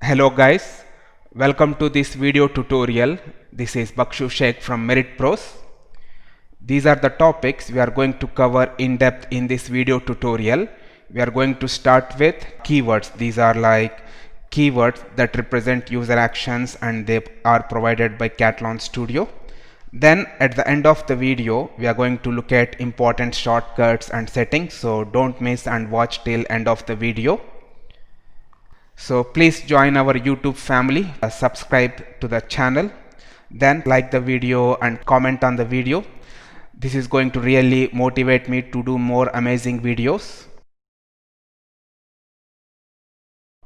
Hello guys, welcome to this video tutorial. This is Bakshu Sheikh from MeritPros. These are the topics we are going to cover in depth in this video tutorial. We are going to start with keywords. These are like keywords that represent user actions and they are provided by Katalon Studio. Then at the end of the video we are going to look at important shortcuts and settings, so don't miss and watch till end of the video. So please join our YouTube family, subscribe to the channel, then like the video and comment on the video. This is going to really motivate me to do more amazing videos.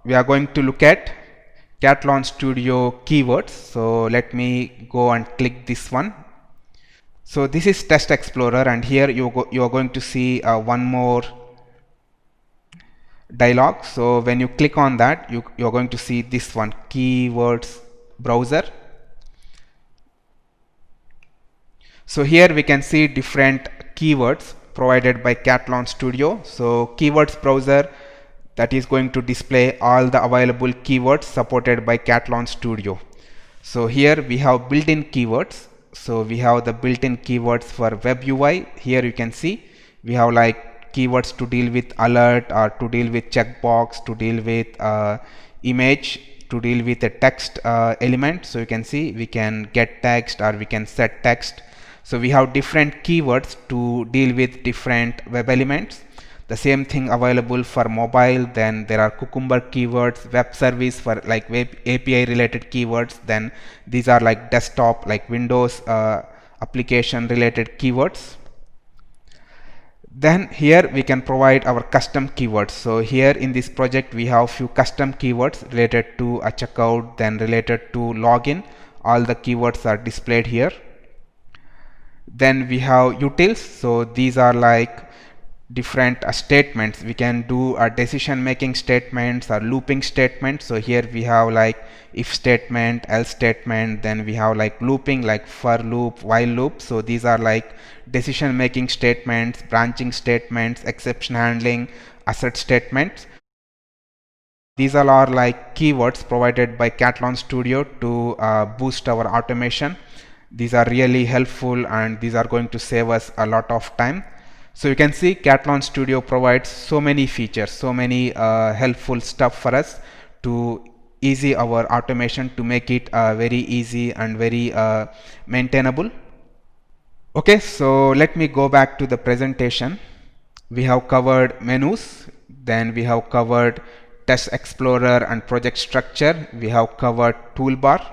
We are going to look at Katalon Studio keywords. So let me go and click this one. So this is Test Explorer, and here you are going to see one more dialog. So when you click on that, you're going to see this one, keywords browser. So here we can see different keywords provided by Katalon Studio. So keywords browser, that is going to display all the available keywords supported by Katalon Studio. So here we have built-in keywords. So we have the built-in keywords for web UI. Here you can see we have like keywords to deal with alert, or to deal with checkbox, to deal with image, to deal with a text element. So you can see we can get text or we can set text. So we have different keywords to deal with different web elements. The same thing available for mobile. Then there are Cucumber keywords, web service for like web API related keywords. Then these are like desktop, like Windows application related keywords. Then here we can provide our custom keywords. So here in this project we have few custom keywords related to a checkout, then related to login. All the keywords are displayed here. Then we have utils. So these are like different statements. We can do decision making statements or looping statements. So here we have like if statement, else statement, then we have like looping, like for loop, while loop. So these are like decision making statements, branching statements, exception handling, assert statements. These all are like keywords provided by Katalon Studio to boost our automation. These are really helpful and these are going to save us a lot of time. So you can see Katalon Studio provides so many features, so many helpful stuff for us to easy our automation, to make it very easy and very maintainable. Okay, so let me go back to the presentation. We have covered menus, then we have covered Test Explorer and project structure, we have covered toolbar.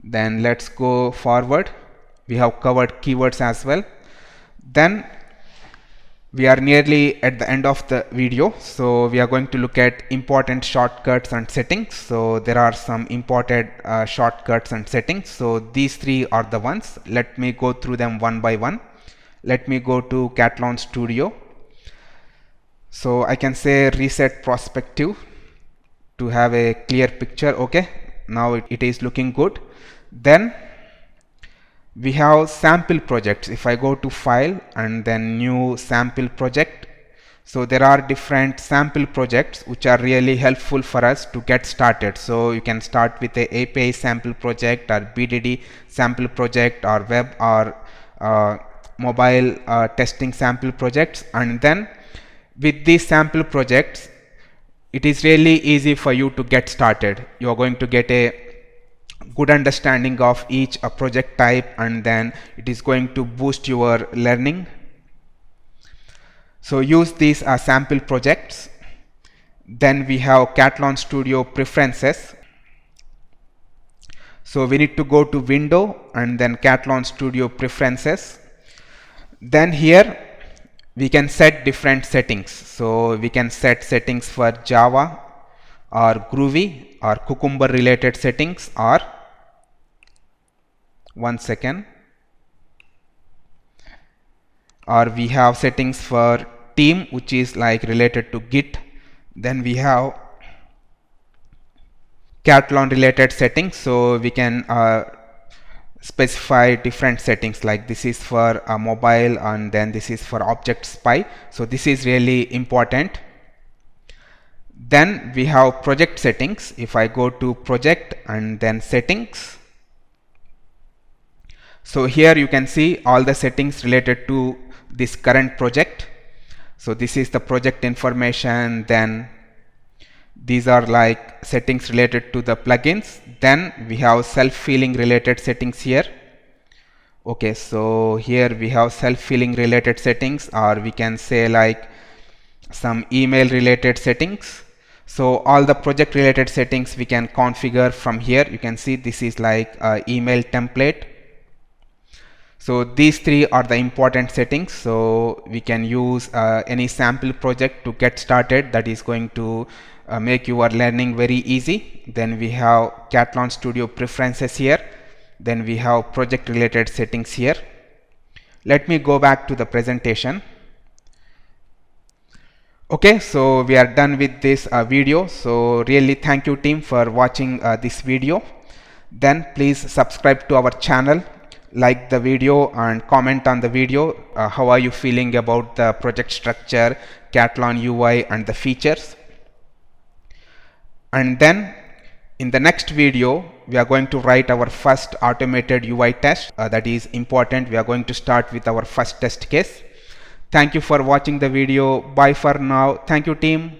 Then let's go forward. We have covered keywords as well. Then we are nearly at the end of the video, so we are going to look at important shortcuts and settings. So there are some important shortcuts and settings. So these three are the ones. Let me go through them one by one. Let me go to Katalon Studio. So I can say reset perspective to have a clear picture. Okay, now it is looking good. Then we have sample projects. If I go to file and then new sample project, so there are different sample projects which are really helpful for us to get started. So you can start with a API sample project or BDD sample project or web or mobile testing sample projects, and then with these sample projects it is really easy for you to get started. You are going to get a good understanding of each project type, and then it is going to boost your learning. So use these sample projects. Then we have Katalon Studio preferences. So we need to go to window and then Katalon Studio preferences. Then here we can set different settings. So we can set settings for Java or Groovy or Cucumber related settings, or one second, or we have settings for team which is like related to Git. Then we have Katalon related settings. So we can specify different settings, like this is for mobile and then this is for object spy. So this is really important. Then we have project settings. If I go to project and then settings, so here you can see all the settings related to this current project. So this is the project information, then these are like settings related to the plugins. Then we have self-healing related settings here. Okay, so here we have self-healing related settings, or we can say like some email related settings. So all the project related settings we can configure from here. You can see this is like a email template. So these three are the important settings. So we can use any sample project to get started. That is going to make your learning very easy. Then we have Katalon Studio preferences here. Then we have project related settings here. Let me go back to the presentation. Okay, so we are done with this video. So really thank you team for watching this video. Then please subscribe to our channel, like the video and comment on the video. How are you feeling about the project structure, Katalon UI and the features? And then in the next video we are going to write our first automated UI test. That is important. We are going to start with our first test case. Thank you for watching the video. Bye for now. Thank you team.